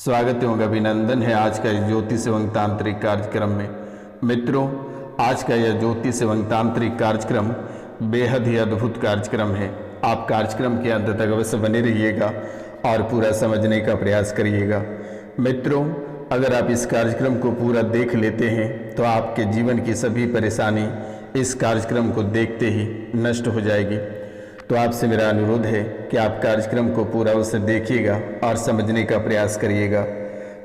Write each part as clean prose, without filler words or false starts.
स्वागत एवं अभिनंदन है आज का ज्योतिष एवं तांत्रिक कार्यक्रम में। मित्रों, आज का यह ज्योतिष एवं तांत्रिक कार्यक्रम बेहद ही अद्भुत कार्यक्रम है। आप कार्यक्रम के अंत तक अवश्य बने रहिएगा और पूरा समझने का प्रयास करिएगा। मित्रों, अगर आप इस कार्यक्रम को पूरा देख लेते हैं तो आपके जीवन की सभी परेशानी इस कार्यक्रम को देखते ही नष्ट हो जाएगी। तो आपसे मेरा अनुरोध है कि आप कार्यक्रम को पूरा उसे देखिएगा और समझने का प्रयास करिएगा।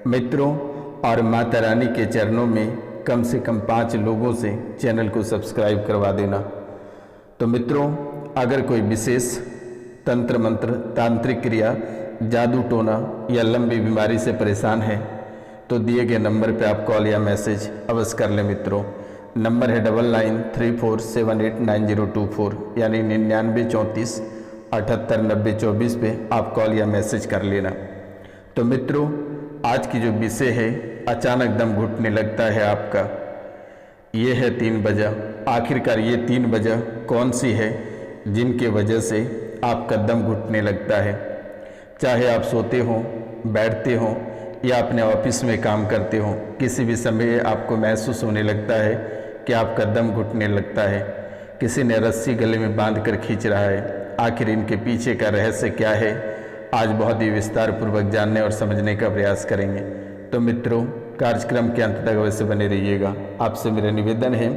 मित्रों, और माता रानी के चरणों में कम से कम 5 लोगों से चैनल को सब्सक्राइब करवा देना। तो मित्रों, अगर कोई विशेष तंत्र मंत्र, तांत्रिक क्रिया, जादू टोना या लंबी बीमारी से परेशान है तो दिए गए नंबर पर आप कॉल या मैसेज अवश्य कर लें। मित्रों, नंबर है 9934789024 यानी 9934789024 पे आप कॉल या मैसेज कर लेना। तो मित्रों, आज की जो विषय है, अचानक दम घुटने लगता है आपका, ये है 3 वजह। आखिरकार ये 3 वजह कौन सी है जिनके वजह से आपका दम घुटने लगता है? चाहे आप सोते हो, बैठते हो या अपने ऑफिस में काम करते हो, किसी भी समय आपको महसूस होने लगता है कि आपका दम घुटने लगता है। किसी ने रस्सी गले में बांधकर खींच रहा है। आखिर इनके पीछे का रहस्य क्या है, आज बहुत ही विस्तार पूर्वक जानने और समझने का प्रयास करेंगे। तो मित्रों, कार्यक्रम के अंत तक अवश्य बने रहिएगा। आपसे मेरा निवेदन है,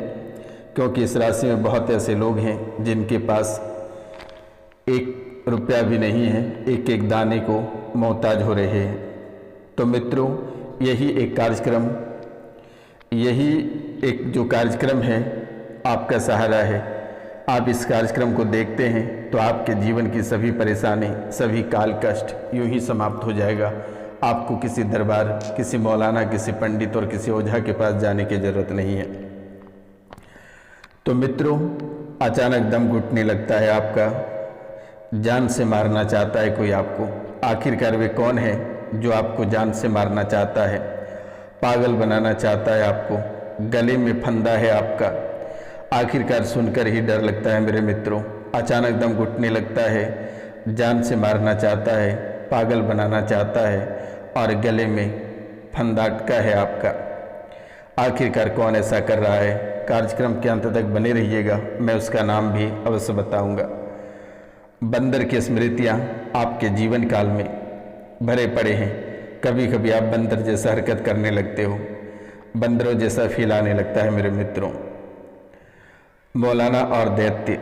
क्योंकि इस राशि में बहुत ऐसे लोग हैं जिनके पास 1 रुपया भी नहीं है, एक एक दाने को मोहताज हो रहे हैं। तो मित्रों, यही एक जो कार्यक्रम है आपका सहारा है। आप इस कार्यक्रम को देखते हैं तो आपके जीवन की सभी परेशानी, सभी काल कष्ट यूं ही समाप्त हो जाएगा। आपको किसी दरबार, किसी मौलाना, किसी पंडित और किसी ओझा के पास जाने की जरूरत नहीं है। तो मित्रों, अचानक दम घुटने लगता है आपका, जान से मारना चाहता है कोई आपको। आखिरकार वे कौन है जो आपको जान से मारना चाहता है, पागल बनाना चाहता है आपको, गले में फंदा है आपका। आखिरकार सुनकर ही डर लगता है मेरे मित्रों। अचानक दम घुटने लगता है, जान से मारना चाहता है, पागल बनाना चाहता है और गले में फंदा अटका है आपका। आखिरकार कौन ऐसा कर रहा है? कार्यक्रम के अंत तक बने रहिएगा, मैं उसका नाम भी अवश्य बताऊंगा। बंदर की स्मृतियाँ आपके जीवन काल में भरे पड़े हैं। कभी कभी आप बंदर जैसा हरकत करने लगते हो, बंदरों जैसा फील आने लगता है मेरे मित्रों। मौलाना और दैत्य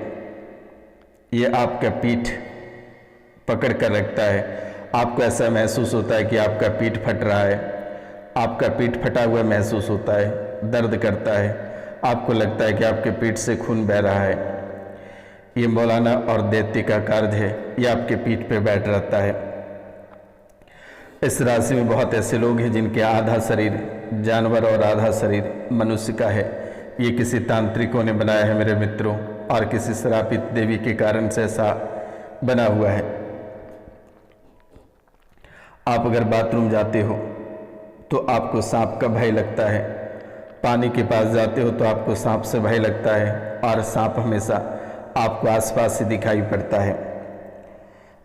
ये आपका पीठ पकड़ कर रखता है। आपको ऐसा महसूस होता है कि आपका पीठ फट रहा है, आपका पीठ फटा हुआ महसूस होता है, दर्द करता है, आपको लगता है कि आपके पीठ से खून बह रहा है। ये मौलाना और दैत्य का कार्य है, ये आपके पीठ पे बैठ रहता है। इस राशि में बहुत ऐसे लोग हैं जिनके आधा शरीर जानवर और आधा शरीर मनुष्य का है। ये किसी तांत्रिकों ने बनाया है मेरे मित्रों, और किसी श्रापित देवी के कारण से ऐसा बना हुआ है। आप अगर बाथरूम जाते हो तो आपको सांप का भय लगता है, पानी के पास जाते हो तो आपको सांप से भय लगता है, और सांप हमेशा आपको आसपास से दिखाई पड़ता है।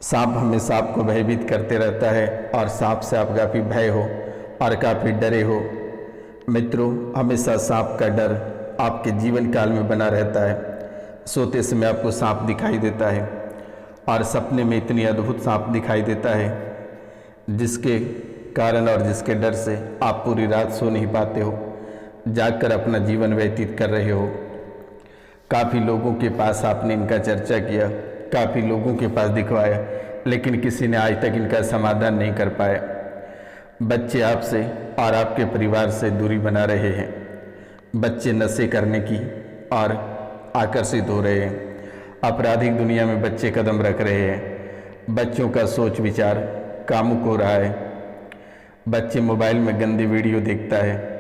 सांप हमेशा आपको भयभीत करते रहता है और सांप से आप काफ़ी भय हो और काफ़ी डरे हो। मित्रों, हमेशा सांप का डर आपके जीवन काल में बना रहता है। सोते समय आपको सांप दिखाई देता है और सपने में इतनी अद्भुत सांप दिखाई देता है जिसके कारण और जिसके डर से आप पूरी रात सो नहीं पाते हो, जागकर अपना जीवन व्यतीत कर रहे हो। काफ़ी लोगों के पास आपने इनका चर्चा किया, काफ़ी लोगों के पास दिखवाया, लेकिन किसी ने आज तक इनका समाधान नहीं कर पाया। बच्चे आपसे और आपके परिवार से दूरी बना रहे हैं। बच्चे नशे करने की और आकर्षित हो रहे हैं। आपराधिक दुनिया में बच्चे कदम रख रहे हैं। बच्चों का सोच विचार कामुक हो रहा है। बच्चे मोबाइल में गंदी वीडियो देखता है,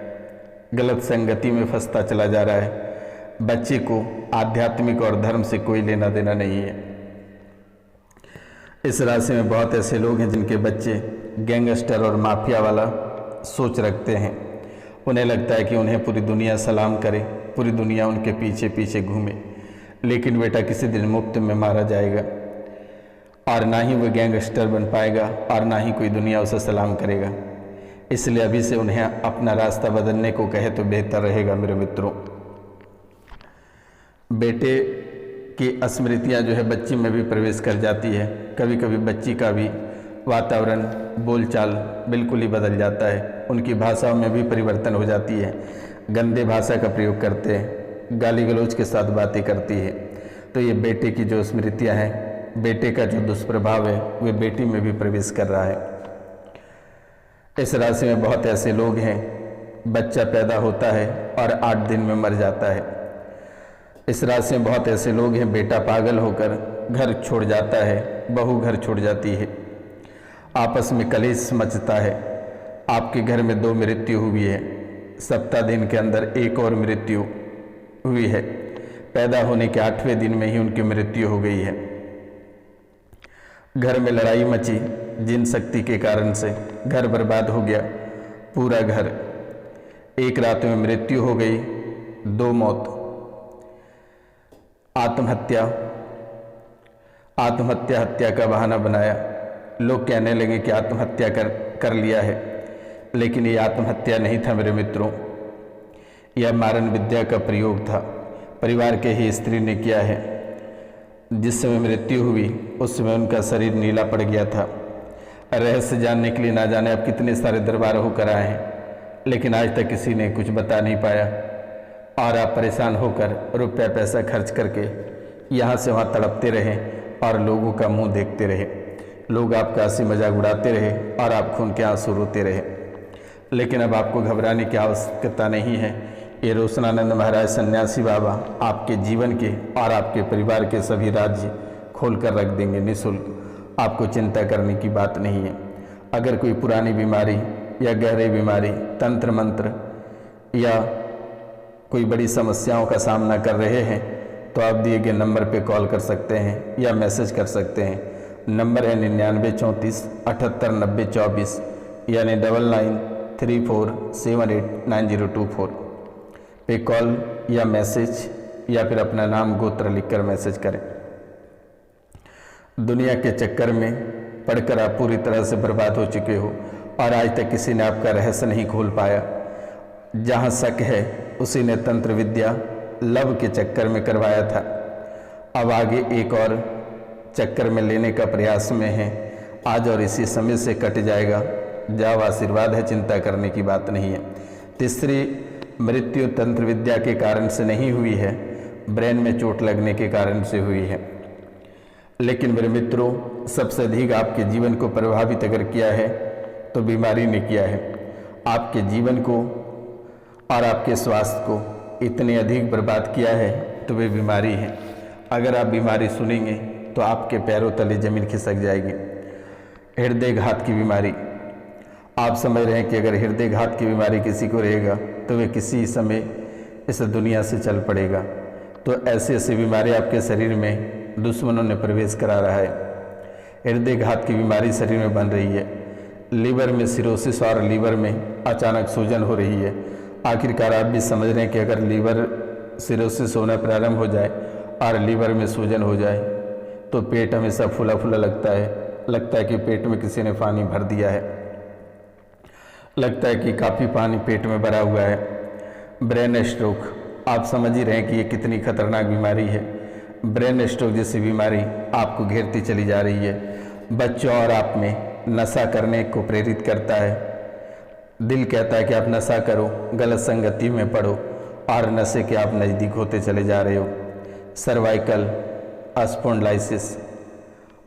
गलत संगति में फंसता चला जा रहा है। बच्चे को आध्यात्मिक और धर्म से कोई लेना देना नहीं है। इस राशि में बहुत ऐसे लोग हैं जिनके बच्चे गैंगस्टर और माफिया वाला सोच रखते हैं। उन्हें लगता है कि उन्हें पूरी दुनिया सलाम करे, पूरी दुनिया उनके पीछे पीछे घूमे। लेकिन बेटा किसी दिन मुफ्त में मारा जाएगा और ना ही वो गैंगस्टर बन पाएगा और ना ही कोई दुनिया उसे सलाम करेगा। इसलिए अभी से उन्हें अपना रास्ता बदलने को कहे तो बेहतर रहेगा मेरे मित्रों। बेटे की स्मृतियाँ जो है बच्ची में भी प्रवेश कर जाती है। कभी कभी बच्ची का भी वातावरण, बोलचाल बिल्कुल ही बदल जाता है, उनकी भाषाओं में भी परिवर्तन हो जाती है, गंदे भाषा का प्रयोग करते हैं, गाली गलौज के साथ बातें करती है। तो ये बेटे की जो स्मृतियाँ हैं, बेटे का जो दुष्प्रभाव है वे बेटी में भी प्रवेश कर रहा है। इस राशि में बहुत ऐसे लोग हैं, बच्चा पैदा होता है और 8 दिन में मर जाता है। इस राशि में बहुत ऐसे लोग हैं, बेटा पागल होकर घर छोड़ जाता है, बहू घर छोड़ जाती है, आपस में कलेश मचता है। आपके घर में 2 मृत्यु हुई है, 7 दिन के अंदर एक और मृत्यु हुई है, पैदा होने के 8वें दिन में ही उनकी मृत्यु हो गई है। घर में लड़ाई मची, जिन शक्ति के कारण से घर बर्बाद हो गया, पूरा घर। एक रात में मृत्यु हो गई, 2 मौत। आत्महत्या हत्या का बहाना बनाया। लोग कहने लगे कि आत्महत्या कर लिया है, लेकिन ये आत्महत्या नहीं था मेरे मित्रों, यह मारण विद्या का प्रयोग था। परिवार के ही स्त्री ने किया है। जिस समय मृत्यु हुई उस समय उनका शरीर नीला पड़ गया था। रहस्य जानने के लिए ना जाने अब कितने सारे दरबार होकर आए हैं, लेकिन आज तक किसी ने कुछ बता नहीं पाया। और आप परेशान होकर रुपया पैसा खर्च करके यहाँ से वहाँ तड़पते रहे और लोगों का मुंह देखते रहे। लोग आपका हंसी मजाक उड़ाते रहे और आप खून के आंसू रोते रहे। लेकिन अब आपको घबराने की आवश्यकता नहीं है। ये रोशनानंद महाराज सन्यासी बाबा आपके जीवन के और आपके परिवार के सभी राज्य खोल कर रख देंगे निःशुल्क। आपको चिंता करने की बात नहीं है। अगर कोई पुरानी बीमारी या गहरी बीमारी, तंत्र मंत्र या कोई बड़ी समस्याओं का सामना कर रहे हैं तो आप दिए गए नंबर पे कॉल कर सकते हैं या मैसेज कर सकते हैं। नंबर है 9934 78 90 24, यानी 9934789024 पे कॉल या मैसेज या फिर अपना नाम गोत्र लिखकर मैसेज करें। दुनिया के चक्कर में पढ़कर आप पूरी तरह से बर्बाद हो चुके हो और आज तक किसी ने आपका रहस्य नहीं खोल पाया। जहाँ शक है उसी ने तंत्र विद्या लव के चक्कर में करवाया था, अब आगे एक और चक्कर में लेने का प्रयास में है। आज और इसी समय से कट जाएगा। जाओ, आशीर्वाद है, चिंता करने की बात नहीं है। तीसरी मृत्यु तंत्र विद्या के कारण से नहीं हुई है, ब्रेन में चोट लगने के कारण से हुई है। लेकिन मेरे मित्रों, सबसे अधिक आपके जीवन को प्रभावित अगर किया है तो बीमारी ने किया है। आपके जीवन को और आपके स्वास्थ्य को इतने अधिक बर्बाद किया है तो वे बीमारी है। अगर आप बीमारी सुनेंगे तो आपके पैरों तले जमीन खिसक जाएगी। हृदय घात की बीमारी, आप समझ रहे हैं कि अगर हृदय घात की बीमारी किसी को रहेगा तो वे किसी समय इस दुनिया से चल पड़ेगा। तो ऐसी ऐसी बीमारी आपके शरीर में दुश्मनों ने प्रवेश करा रहा है। हृदय घात की बीमारी शरीर में बन रही है। लीवर में सिरोसिस और लीवर में अचानक सूजन हो रही है। आखिरकार आप भी समझ रहे हैं कि अगर लीवर सिरोसिस होना प्रारंभ हो जाए और लीवर में सूजन हो जाए तो पेट हमेशा फूला फूला लगता है कि पेट में किसी ने पानी भर दिया है, लगता है कि काफ़ी पानी पेट में भरा हुआ है। ब्रेन स्ट्रोक, आप समझ ही रहे हैं कि ये कितनी खतरनाक बीमारी है। ब्रेन स्ट्रोक जैसी बीमारी आपको घेरती चली जा रही है। बच्चों और आप में नशा करने को प्रेरित करता है। दिल कहता है कि आप नशा करो, गलत संगति में पड़ो और नशे के आप नज़दीक होते चले जा रहे हो। सर्वाइकल स्पॉन्डिलाइटिस,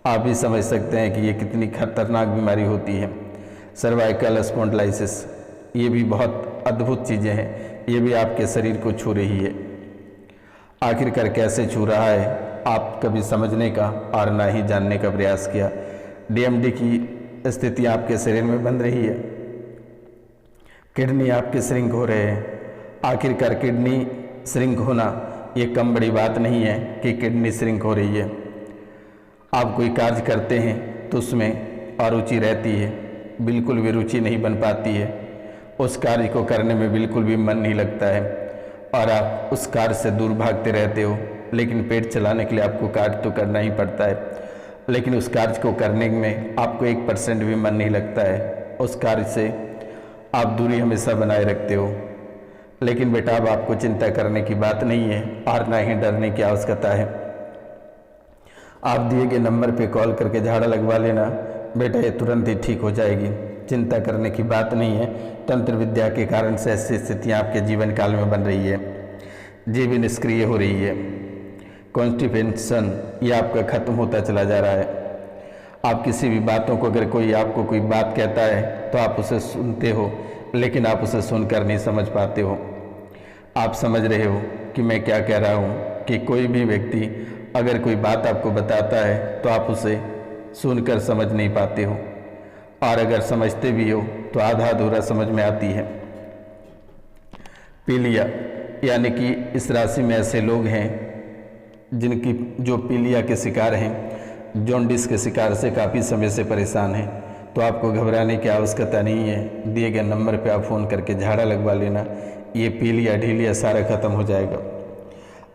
आप भी समझ सकते हैं कि ये कितनी खतरनाक बीमारी होती है। सर्वाइकल स्पॉन्डिलाइटिस, ये भी बहुत अद्भुत चीज़ें हैं। ये भी आपके शरीर को छू रही है। आखिरकार कैसे छू रहा है आप कभी समझने का और ना ही जानने का प्रयास किया। डीएमडी की स्थिति आपके शरीर में बन रही है। किडनी आपके श्रिंक हो रहे हैं। आखिरकार किडनी श्रिंक होना ये कम बड़ी बात नहीं है कि किडनी श्रिंक हो रही है। आप कोई कार्य करते हैं तो उसमें अरुचि रहती है, बिल्कुल भी रुचि नहीं बन पाती है। उस कार्य को करने में बिल्कुल भी मन नहीं लगता है और आप उस कार्य से दूर भागते रहते हो। लेकिन पेट चलाने के लिए आपको कार्य तो करना ही पड़ता है, लेकिन उस कार्य को करने में आपको 1% भी मन नहीं लगता है। उस कार्य से आप दूरी हमेशा बनाए रखते हो। लेकिन बेटा अब आपको चिंता करने की बात नहीं है और ना ही डरने की आवश्यकता है। आप दिए गए नंबर पे कॉल करके झाड़ा लगवा लेना बेटा, ये तुरंत ही ठीक हो जाएगी। चिंता करने की बात नहीं है। तंत्र विद्या के कारण से ऐसी स्थितियाँ आपके जीवन काल में बन रही है, जीभ निष्क्रिय हो रही है, कॉन्स्टिपेशन ये आपका खत्म होता चला जा रहा है। आप किसी भी बातों को, अगर कोई आपको कोई बात कहता है तो आप उसे सुनते हो, लेकिन आप उसे सुनकर नहीं समझ पाते हो। आप समझ रहे हो कि मैं क्या कह रहा हूँ कि कोई भी व्यक्ति अगर कोई बात आपको बताता है तो आप उसे सुनकर समझ नहीं पाते हो, और अगर समझते भी हो तो आधा अधूरा समझ में आती है। पीलिया यानी कि इस राशि में ऐसे लोग हैं जिनकी जो पीलिया के शिकार हैं, जॉन्डिस के शिकार से काफ़ी समय से परेशान हैं, तो आपको घबराने की आवश्यकता नहीं है। दिए गए नंबर पे आप फ़ोन करके झाड़ा लगवा लेना, ये पीलिया ढीलिया सारा खत्म हो जाएगा।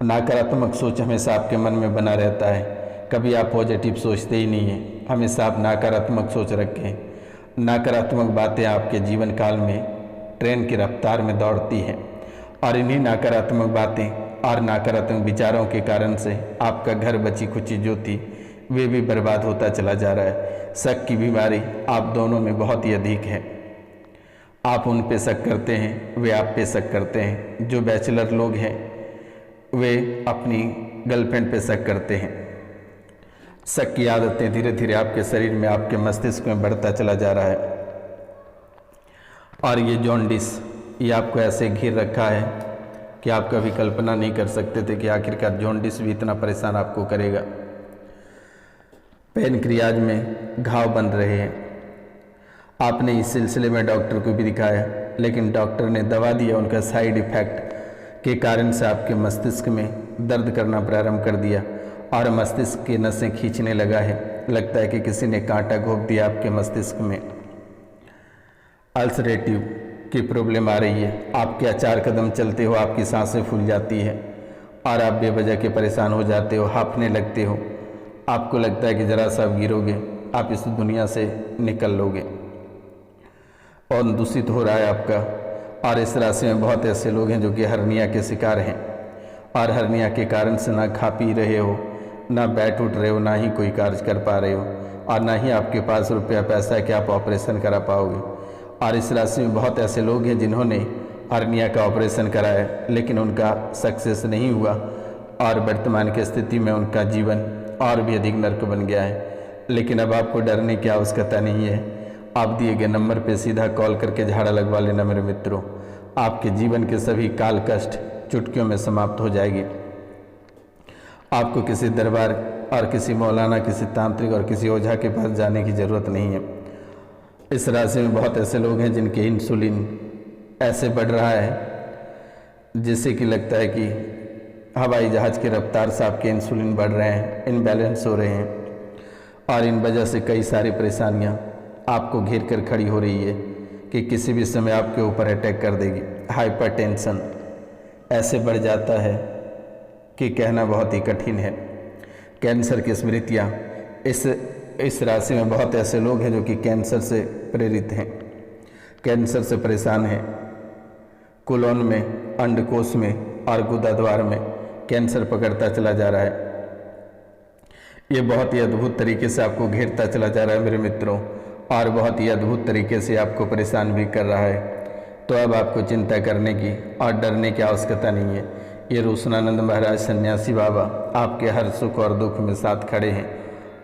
नकारात्मक सोच हमेशा आपके मन में बना रहता है, कभी आप पॉजिटिव सोचते ही नहीं हैं, हमेशा आप नकारात्मक सोच रखें। नकारात्मक बातें आपके जीवन काल में ट्रेन की रफ्तार में दौड़ती हैं, और इन्हीं नकारात्मक बातें और नकारात्मक विचारों के कारण से आपका घर बची खुची जो थी वे भी बर्बाद होता चला जा रहा है। शक की बीमारी आप दोनों में बहुत ही अधिक है। आप उन पे शक करते हैं, वे आप पे शक करते हैं। जो बैचलर लोग हैं वे अपनी गर्लफ्रेंड पे शक करते हैं। शक की आदतें धीरे धीरे आपके शरीर में, आपके मस्तिष्क में बढ़ता चला जा रहा है। और ये जॉन्डिस ये आपको ऐसे घेर रखा है कि आप कभी कल्पना नहीं कर सकते थे कि आखिरकार जॉन्डिस भी इतना परेशान आपको करेगा। पैनक्रियाज में घाव बन रहे हैं। आपने इस सिलसिले में डॉक्टर को भी दिखाया, लेकिन डॉक्टर ने दवा दिया, उनका साइड इफ़ेक्ट के कारण से आपके मस्तिष्क में दर्द करना प्रारंभ कर दिया और मस्तिष्क की नसें खींचने लगा है। लगता है कि किसी ने कांटा घोंप दिया आपके मस्तिष्क में। अल्सरेटिव की प्रॉब्लम आ रही है। आप क्या 4 कदम चलते हो आपकी सांसें फूल जाती है और आप बेवजह के परेशान हो जाते हो, हांफने लगते हो। आपको लगता है कि ज़रा सा आप गिरोगे, आप इस दुनिया से निकल लोगे, और दूषित हो रहा है आपका। और इस राशि में बहुत ऐसे लोग हैं जो कि हर्निया के शिकार हैं, और हर्निया के कारण से ना खा पी रहे हो, ना बैठ उठ रहे हो, ना ही कोई कार्य कर पा रहे हो, और ना ही आपके पास रुपया पैसा है कि आप ऑपरेशन करा पाओगे। और इस राशि में बहुत ऐसे लोग हैं जिन्होंने हर्निया का ऑपरेशन कराया लेकिन उनका सक्सेस नहीं हुआ, और वर्तमान की स्थिति में उनका जीवन और भी अधिक नर्क बन गया है। लेकिन अब आपको डरने की आवश्यकता नहीं है। आप दिए गए नंबर पर सीधा कॉल करके झाड़ा लगवा लेना मेरे मित्रों। आपके जीवन के सभी काल कष्ट चुटकियों में समाप्त हो जाएगी। आपको किसी दरबार और किसी मौलाना, किसी तांत्रिक और किसी ओझा के पास जाने की ज़रूरत नहीं है। इस राशि में बहुत ऐसे लोग हैं जिनके इंसुलिन ऐसे बढ़ रहा है जिससे कि लगता है कि हवाई जहाज़ की रफ्तार से आपके इंसुलिन बढ़ रहे हैं, इनबैलेंस हो रहे हैं, और इन वजह से कई सारी परेशानियां आपको घेर कर खड़ी हो रही है कि किसी भी समय आपके ऊपर अटैक कर देगी। हाइपरटेंशन ऐसे बढ़ जाता है कि कहना बहुत ही कठिन है। कैंसर की स्मृतियाँ इस राशि में बहुत ऐसे लोग हैं जो कि कैंसर से प्रेरित हैं, कैंसर से परेशान हैं। कोलोन में, अंडकोश में और गुदाद्वार में कैंसर पकड़ता चला जा रहा है। ये बहुत ही अद्भुत तरीके से आपको घेरता चला जा रहा है मेरे मित्रों, और बहुत ही अद्भुत तरीके से आपको परेशान भी कर रहा है। तो अब आपको चिंता करने की और डरने की आवश्यकता नहीं है। ये रोशनानंद महाराज सन्यासी बाबा आपके हर सुख और दुख में साथ खड़े हैं।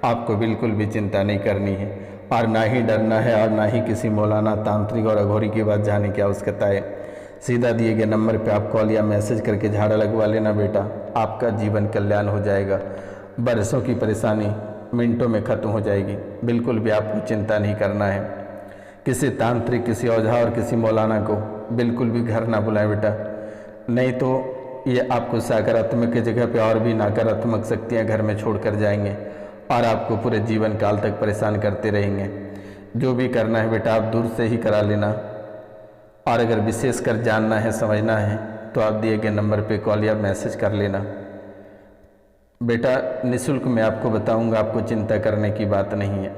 आपको बिल्कुल भी चिंता नहीं करनी है, और ना ही डरना है, और ना ही किसी मौलाना, तांत्रिक और अघोरी के पास जाने की आवश्यकता है। सीधा दिए गए नंबर पे आप कॉल या मैसेज करके झाड़ा लगवा लेना बेटा, आपका जीवन कल्याण हो जाएगा। बरसों की परेशानी मिनटों में ख़त्म हो जाएगी। बिल्कुल भी आपको चिंता नहीं करना है। किसी तांत्रिक, किसी ओझा और किसी मौलाना को बिल्कुल भी घर ना बुलाएं बेटा, नहीं तो ये आपको सकारात्मक की जगह पे और भी नकारात्मक शक्तियाँ घर में छोड़ कर जाएंगे और आपको पूरे जीवन काल तक परेशान करते रहेंगे। जो भी करना है बेटा आप दूर से ही करा लेना, और अगर विशेष कर जानना है, समझना है, तो आप दिए गए नंबर पे कॉल या मैसेज कर लेना बेटा। निःशुल्क मैं आपको बताऊंगा, आपको चिंता करने की बात नहीं है।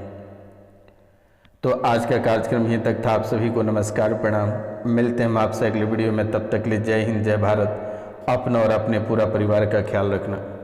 तो आज का कार्यक्रम यहीं तक था। आप सभी को नमस्कार, प्रणाम। मिलते हैं हम आपसे अगले वीडियो में। तब तक के लिए जय हिंद, जय भारत। अपना और अपने पूरा परिवार का ख्याल रखना।